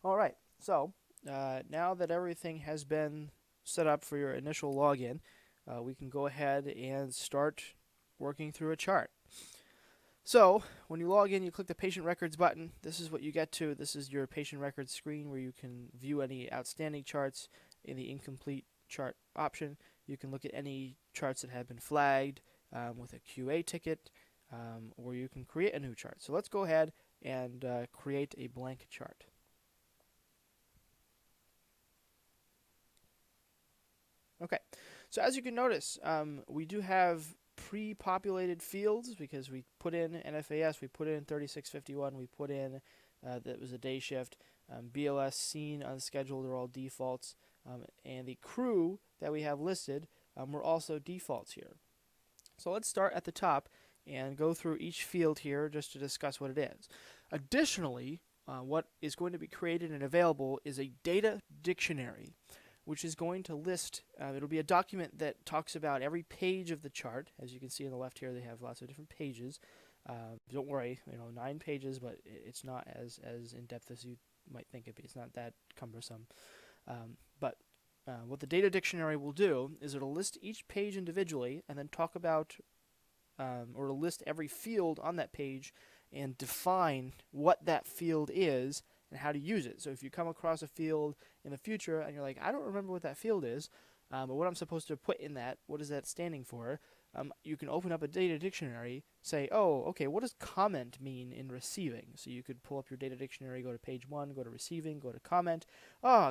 All right, so now that everything has been set up for your initial login, we can go ahead and start working through a chart. So when you log in, you click the patient records button. This is what you get to. This is your patient records screen where you can view any outstanding charts in the incomplete chart option. You can look at any charts that have been flagged with a QA ticket, or you can create a new chart. So let's go ahead and create a blank chart. Okay, so as you can notice, we do have pre-populated fields because we put in NFAS, we put in 3651, we put in that was a day shift, BLS, seen, unscheduled are all defaults, and the crew that we have listed were also defaults here. So let's start at the top and go through each field here just to discuss what it is. Additionally, what is going to be created and available is a data dictionary, which is going to list, it'll be a document that talks about every page of the chart. As you can see on the left here, they have lots of different pages. Don't worry, 9 pages, but it's not as in depth as you might think it'd be. It's not that cumbersome. But what the data dictionary will do is it'll list each page individually and then talk about, or list every field on that page and define what that field is and how to use it. So if you come across a field in the future and you're like, I don't remember what that field is, but what I'm supposed to put in that, what is that standing for? You can open up a data dictionary, say, oh, okay, what does comment mean in receiving? So you could pull up your data dictionary, go to page 1, go to receiving, go to comment.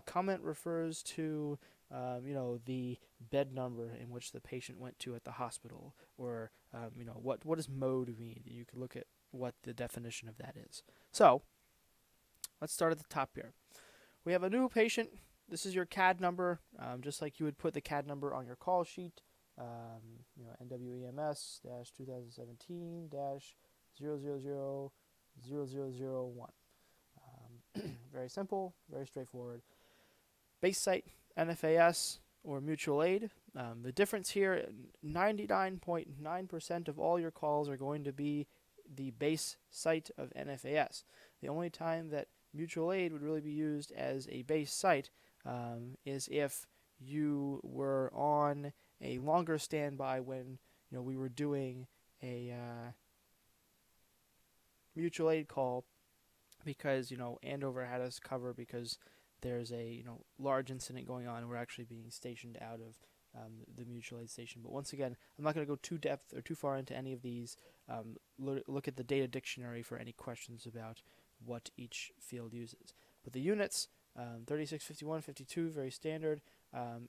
Comment refers to the bed number in which the patient went to at the hospital, or what does mode mean? You can look at what the definition of that is. So let's start at the top here. We have a new patient. This is your CAD number, just like you would put the CAD number on your call sheet. NWEMS 2017 0000001. Very simple, very straightforward. Base site, NFAS, or mutual aid. The difference here, 99.9% of all your calls are going to be the base site of NFAS. The only time that mutual aid would really be used as a base site is if you were on a longer standby when we were doing a mutual aid call because Andover had us cover because there's a large incident going on and we're actually being stationed out of the mutual aid station. But once again, I'm not going to go too depth or too far into any of these. Look at the data dictionary for any questions about what each field uses. But the units, 36, 51, 52, very standard.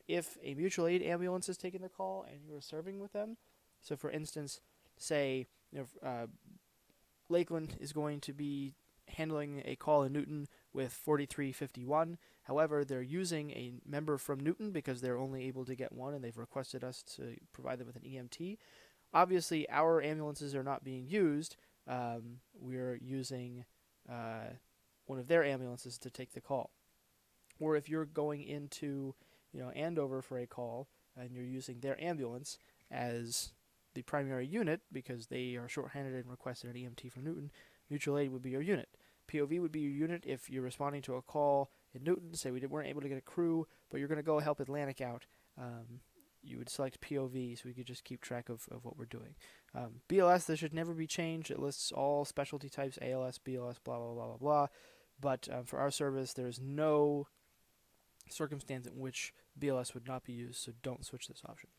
If a mutual aid ambulance is taking the call and you're serving with them, so for instance, say Lakeland is going to be handling a call in Newton with 4351. However, they're using a member from Newton because they're only able to get one and they've requested us to provide them with an EMT. Obviously, our ambulances are not being used. We're using one of their ambulances to take the call. Or if you're going into Andover for a call and you're using their ambulance as the primary unit because they are shorthanded and requested an EMT from Newton, mutual aid would be your unit. POV would be your unit if you're responding to a call in Newton. Say we weren't able to get a crew, but you're going to go help Atlantic out. You would select POV so we could just keep track of what we're doing. BLS, this should never be changed. It lists all specialty types, ALS, BLS, blah, blah, blah, blah, blah. But for our service, there's no circumstance in which BLS would not be used, so don't switch this option.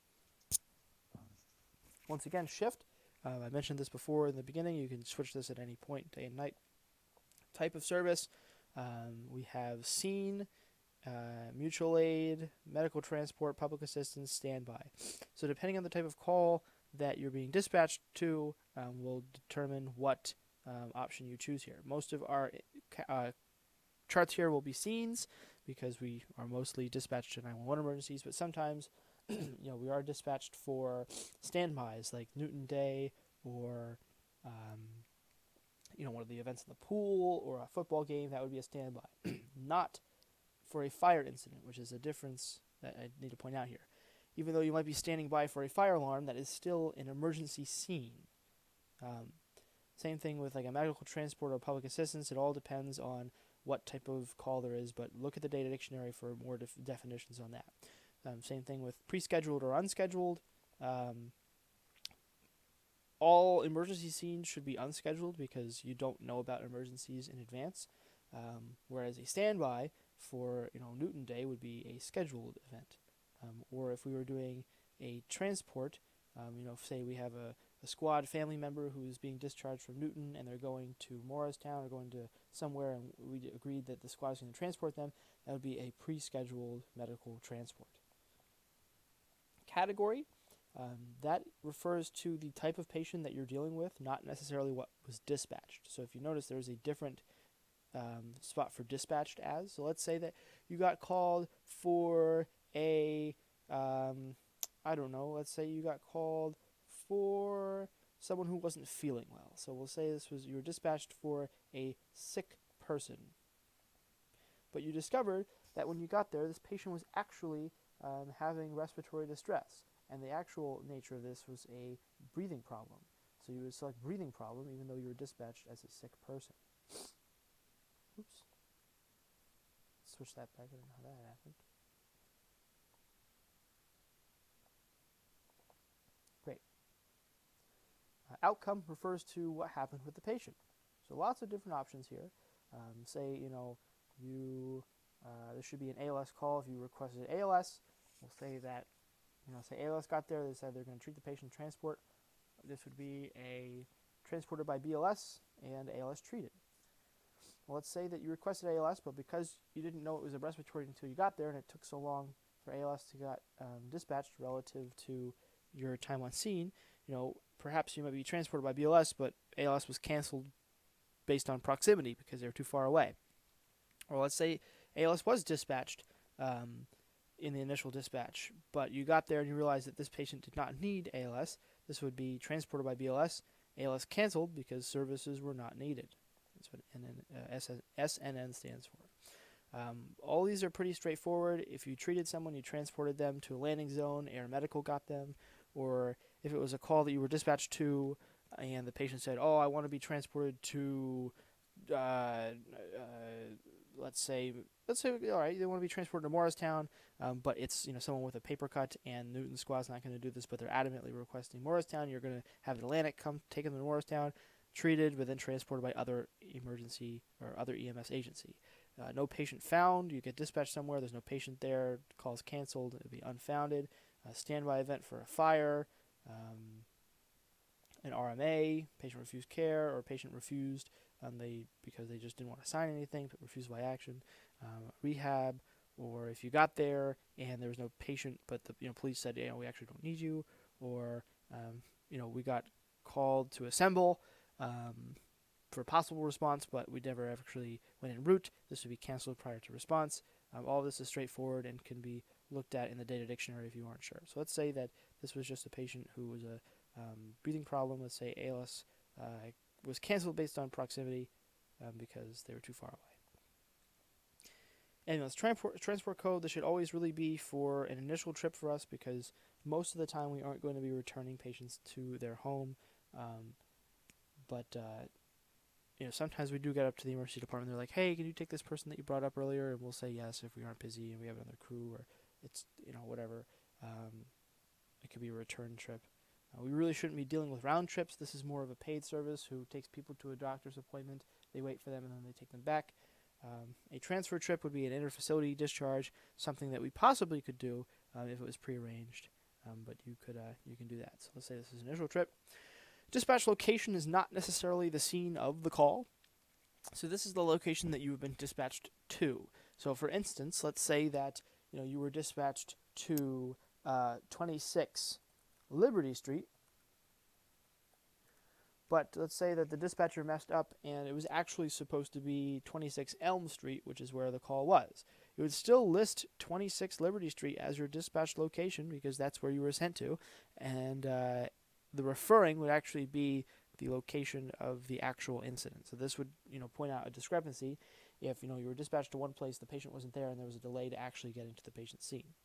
Once again, shift. I mentioned this before in the beginning. You can switch this at any point, day and night. Type of service. We have seen, mutual aid, medical transport, public assistance, standby. So depending on the type of call that you're being dispatched to will determine what option you choose here. Most of our charts here will be scenes because we are mostly dispatched to 911 emergencies, but sometimes we are dispatched for standbys like Newton Day or one of the events in the pool or a football game. That would be a standby. Not for a fire incident, which is a difference that I need to point out here. Even though you might be standing by for a fire alarm, that is still an emergency scene. Same thing with like a medical transport or public assistance. It all depends on what type of call there is, but look at the data dictionary for more definitions on that. Same thing with pre-scheduled or unscheduled. All emergency scenes should be unscheduled because you don't know about emergencies in advance, whereas a standby for Newton Day would be a scheduled event. Or if we were doing a transport, say we have a squad family member who is being discharged from Newton and they're going to Morristown or going to somewhere, and we agreed that the squad is going to transport them, that would be a pre-scheduled medical transport. Category, that refers to the type of patient that you're dealing with, not necessarily what was dispatched. So if you notice, there's a different spot for dispatched as. So let's say that you got called for a, let's say you got called for someone who wasn't feeling well. So we'll say you were dispatched for a sick person. But you discovered that when you got there, this patient was actually having respiratory distress. And the actual nature of this was a breathing problem. So you would select breathing problem even though you were dispatched as a sick person. Oops. Switch that back. I don't know how that happened. Great. Outcome refers to what happened with the patient. So lots of different options here. Say, there should be an ALS call if you requested ALS. We'll say that, say ALS got there, they said they're going to treat the patient transport. This would be a transported by BLS and ALS treated. Well, let's say that you requested ALS, but because you didn't know it was a respiratory until you got there and it took so long for ALS to get dispatched relative to your time on scene, perhaps you might be transported by BLS, but ALS was canceled based on proximity because they were too far away. Or let's say ALS was dispatched in the initial dispatch, but you got there and you realized that this patient did not need ALS. This would be transported by BLS. ALS canceled because services were not needed. That's what SNN stands for. All these are pretty straightforward. If you treated someone, you transported them to a landing zone, air medical got them, or if it was a call that you were dispatched to and the patient said, oh, I want to be transported to, let's say, all right, they want to be transported to Morristown, but it's someone with a paper cut, and Newton Squad's not going to do this, but they're adamantly requesting Morristown. You're going to have Atlantic come take them to Morristown, treated, but then transported by other emergency or other EMS agency. No patient found. You get dispatched somewhere. There's no patient there. Call's canceled. It would be unfounded. Standby event for a fire. An RMA, patient refused care, or patient refused because they just didn't want to sign anything, but refused by action. Rehab, or if you got there and there was no patient, but the police said, we actually don't need you, or we got called to assemble for a possible response, but we never actually went en route. This would be canceled prior to response. All of this is straightforward and can be looked at in the data dictionary if you aren't sure. So let's say that this was just a patient who was a breathing problem. Let's say ALS was canceled based on proximity because they were too far away. Anyways, transport code, this should always really be for an initial trip for us because most of the time we aren't going to be returning patients to their home. But sometimes we do get up to the emergency department. They're like, hey, can you take this person that you brought up earlier? And we'll say yes if we aren't busy and we have another crew, or it's, whatever. It could be a return trip. We really shouldn't be dealing with round trips. This is more of a paid service who takes people to a doctor's appointment. They wait for them and then they take them back. A transfer trip would be an inter-facility discharge, something that we possibly could do if it was prearranged, but you can do that. So let's say this is an initial trip. Dispatch location is not necessarily the scene of the call. So this is the location that you have been dispatched to. So for instance, let's say that you were dispatched to 26 Liberty Street, but let's say that the dispatcher messed up and it was actually supposed to be 26 Elm Street, which is where the call was. It would still list 26 Liberty Street as your dispatch location because that's where you were sent to, and the referring would actually be the location of the actual incident. So this would point out a discrepancy if you were dispatched to one place, the patient wasn't there, and there was a delay to actually getting to the patient's scene.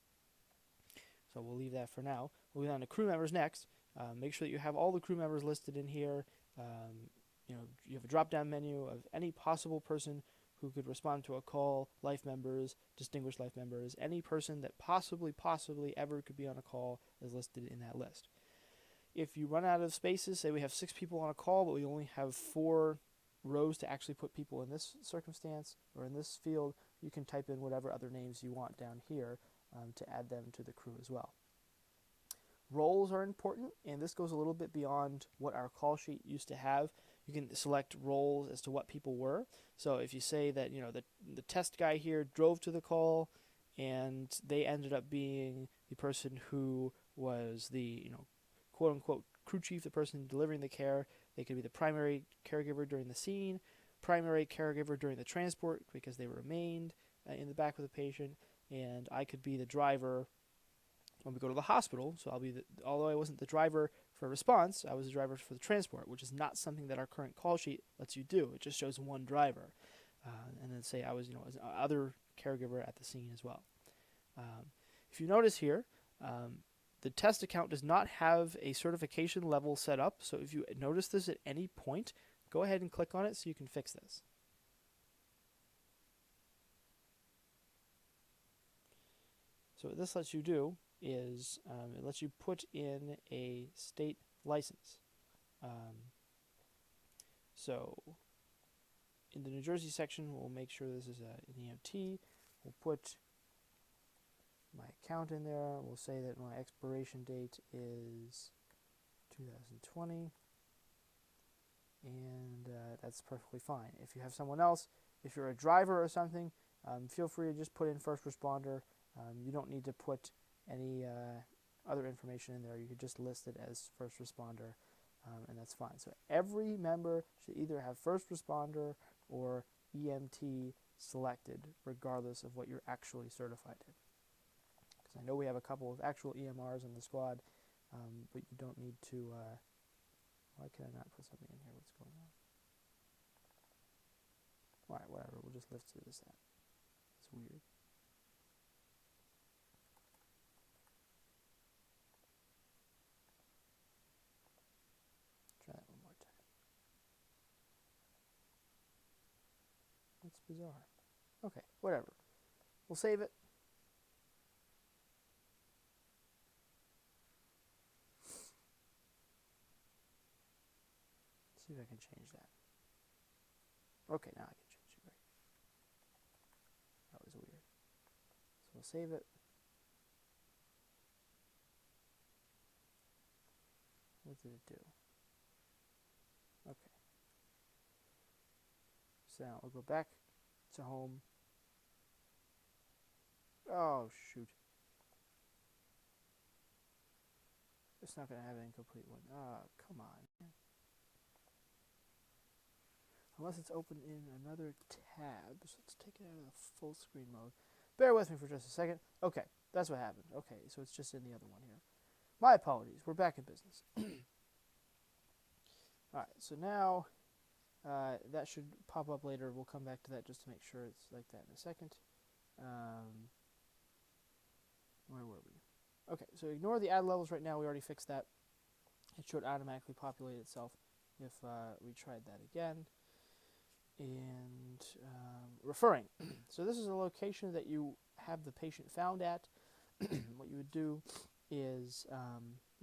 So we'll leave that for now. We'll move on to crew members next. Make sure that you have all the crew members listed in here. You have a drop-down menu of any possible person who could respond to a call, life members, distinguished life members, any person that possibly ever could be on a call is listed in that list. If you run out of spaces, say we have 6 people on a call, but we only have 4 rows to actually put people in this circumstance or in this field, you can type in whatever other names you want down here to add them to the crew as well. Roles are important, and this goes a little bit beyond what our call sheet used to have. You can select roles as to what people were. So if you say that the test guy here drove to the call, and they ended up being the person who was the quote unquote crew chief, the person delivering the care. They could be the primary caregiver during the scene, primary caregiver during the transport because they remained in the back with the patient, and I could be the driver when we go to the hospital. So I'll be although I wasn't the driver for response, I was the driver for the transport, which is not something that our current call sheet lets you do. It just shows one driver, and then say I was as other caregiver at the scene as well. If you notice here, the test account does not have a certification level set up. So if you notice this at any point, go ahead and click on it so you can fix this. So what this lets you do is it lets you put in a state license. So in the New Jersey section, we'll make sure this is an EMT. We'll put my account in there. We'll say that my expiration date is 2020, and that's perfectly fine. If you have someone else, if you're a driver or something, feel free to just put in first responder. You don't need to put any other information in there. You could just list it as first responder, and that's fine. So every member should either have first responder or EMT selected, regardless of what you're actually certified in. Because I know we have a couple of actual EMRs in the squad, but you don't need to. Why can I not put something in here? What's going on? All right, whatever. We'll just list it as that. It's weird. Try that one more time. That's bizarre. Okay, whatever. We'll save it. See if I can change that. Okay, now I can change it. Right. That was weird. So we'll save it. What did it do? Okay. So now we'll go back to home. Oh, shoot. It's not going to have an incomplete one. Oh, come on. Unless it's open in another tab. So let's take it out of the full screen mode. Bear with me for just a second. Okay, that's what happened. Okay, so it's just in the other one here. My apologies. We're back in business. Alright, so now that should pop up later. We'll come back to that just to make sure it's like that in a second. Where were we? Okay, so ignore the add levels right now. We already fixed that. It should automatically populate itself if we tried that again. And referring. So this is a location that you have the patient found at. What you would do is,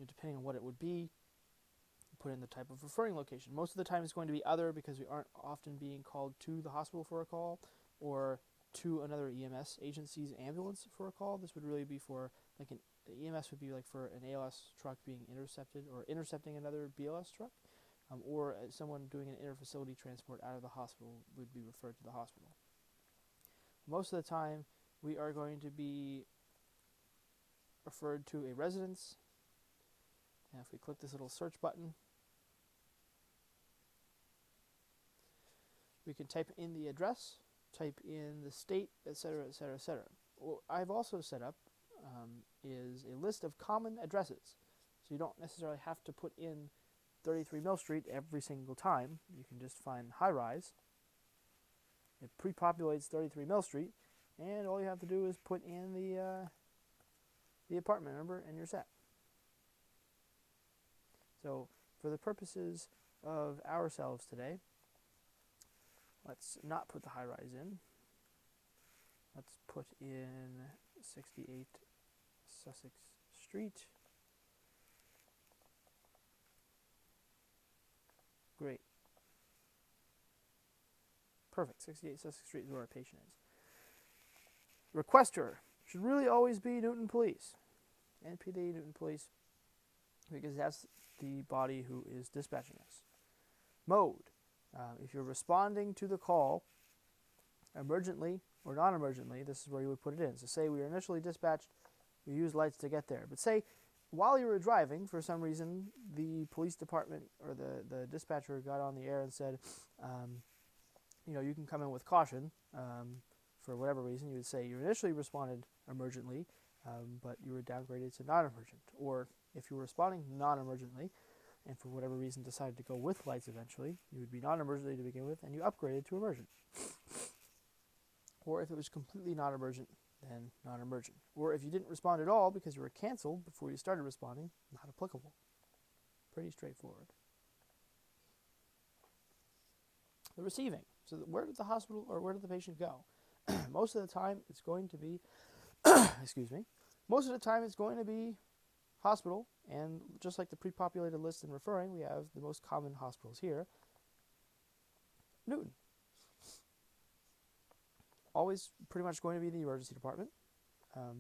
depending on what it would be, put in the type of referring location. Most of the time it's going to be other because we aren't often being called to the hospital for a call or to another EMS agency's ambulance for a call. This would really be for the EMS would be like for an ALS truck being intercepted or intercepting another BLS truck, or someone doing an interfacility transport out of the hospital would be referred to the hospital. Most of the time we are going to be referred to a residence. And if we click this little search button, we can type in the address, type in the state, etc., etc., etc. What I've also set up is a list of common addresses. So you don't necessarily have to put in 33 Mill Street every single time. You can just find high rise. It pre-populates 33 Mill Street, and all you have to do is put in the apartment number and you're set. So for the purposes of ourselves today, Let's not put the high rise in. Let's put in 68 Sussex Street. Great. Perfect. 68 Sussex Street is where our patient is. Requester should really always be Newton Police. NPD, Newton Police, because that's the body who is dispatching us. Mode. If you're responding to the call, emergently or non-emergently, this is where you would put it in. So say we were initially dispatched, we used lights to get there. But say while you were driving, for some reason, the police department or the dispatcher got on the air and said, you can come in with caution. For whatever reason, you would say you initially responded emergently, but you were downgraded to non-emergent. Or if you were responding non-emergently, and for whatever reason decided to go with lights eventually, you would be non-emergently to begin with, and you upgraded to emergent. Or if it was completely non-emergent, then non-emergent. Or if you didn't respond at all because you were canceled before you started responding, not applicable. Pretty straightforward. The receiving. So where did the hospital or where did the patient go? Most of the time it's going to be, most of the time it's going to be hospital, and just like the pre-populated list in referring, we have the most common hospitals here. Newton. Always pretty much going to be the emergency department.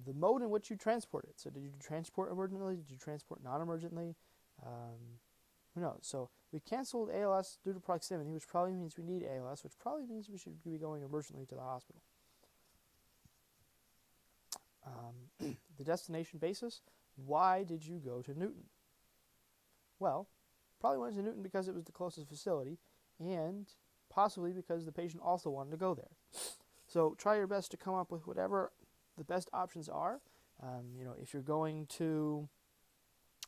The mode in which you transport it. So did you transport emergently? Did you transport non-emergently? Who knows? So we canceled ALS due to proximity, which probably means we need ALS, which probably means we should be going emergently to the hospital. The destination basis. Why did you go to Newton? Well, probably went to Newton because it was the closest facility, and possibly because the patient also wanted to go there. So try your best to come up with whatever the best options are. If you're going to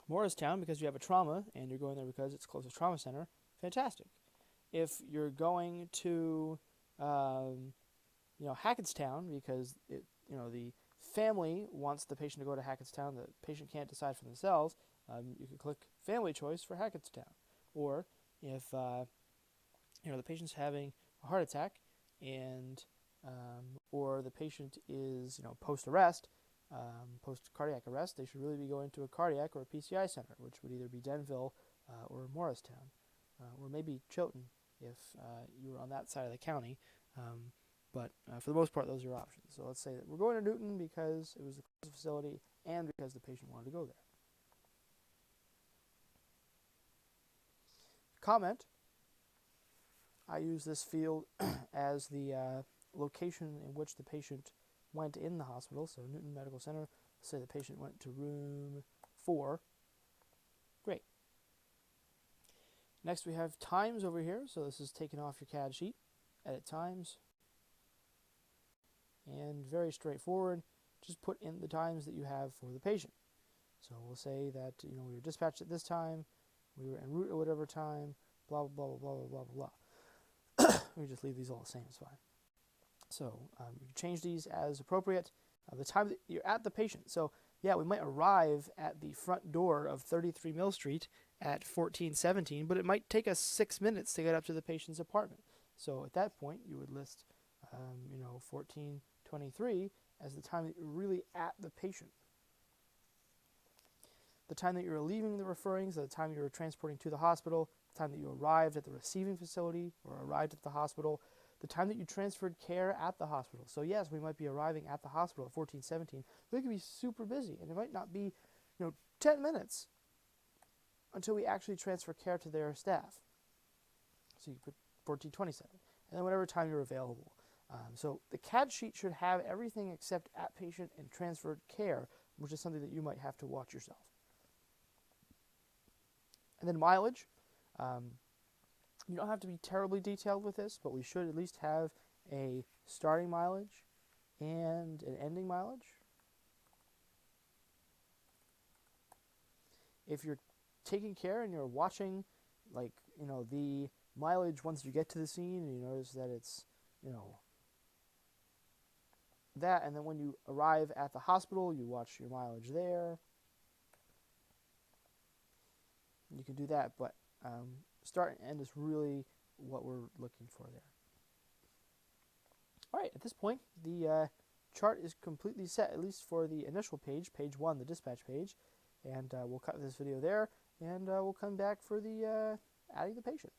Morristown because you have a trauma and you're going there because it's closest trauma center, fantastic. If you're going to Hackettstown because the family wants the patient to go to Hackettstown, the patient can't decide for themselves, you can click family choice for Hackettstown. Or if the patient's having a heart attack and or the patient is post-arrest, post-cardiac arrest, they should really be going to a cardiac or a PCI center, which would either be Denville or Morristown, or maybe Chilton if you were on that side of the county. But for the most part, those are your options. So let's say that we're going to Newton because it was the closest facility and because the patient wanted to go there. Comment. I use this field as the location in which the patient went in the hospital. So Newton Medical Center, say the patient went to room 4. Great. Next we have times over here. So this is taken off your CAD sheet. Edit times. And very straightforward, just put in the times that you have for the patient. So we'll say that we were dispatched at this time, we were en route at whatever time, blah blah blah blah blah blah blah. We just leave these all the same, it's fine. So you can change these as appropriate. The time that you're at the patient. So yeah, we might arrive at the front door of 33 Mill Street at 14:17, but it might take us 6 minutes to get up to the patient's apartment. So at that point, you would list 14:23 as the time that you're really at the patient. The time that you're leaving the referring, so the time you were transporting to the hospital, the time that you arrived at the receiving facility or arrived at the hospital, the time that you transferred care at the hospital. So yes, we might be arriving at the hospital at 14:17, but it could be super busy, and it might not be 10 minutes until we actually transfer care to their staff. So you put 14:27, and then whatever time you're available. So the CAD sheet should have everything except at patient and transferred care, which is something that you might have to watch yourself. And then mileage. You don't have to be terribly detailed with this, but we should at least have a starting mileage and an ending mileage. If you're taking care and you're watching, the mileage once you get to the scene, and you notice that it's, that, and then when you arrive at the hospital, you watch your mileage there. You can do that, but start and end is really what we're looking for there. All right, at this point, the chart is completely set, at least for the initial page, page 1, the dispatch page. And we'll cut this video there, and we'll come back for the adding the patient.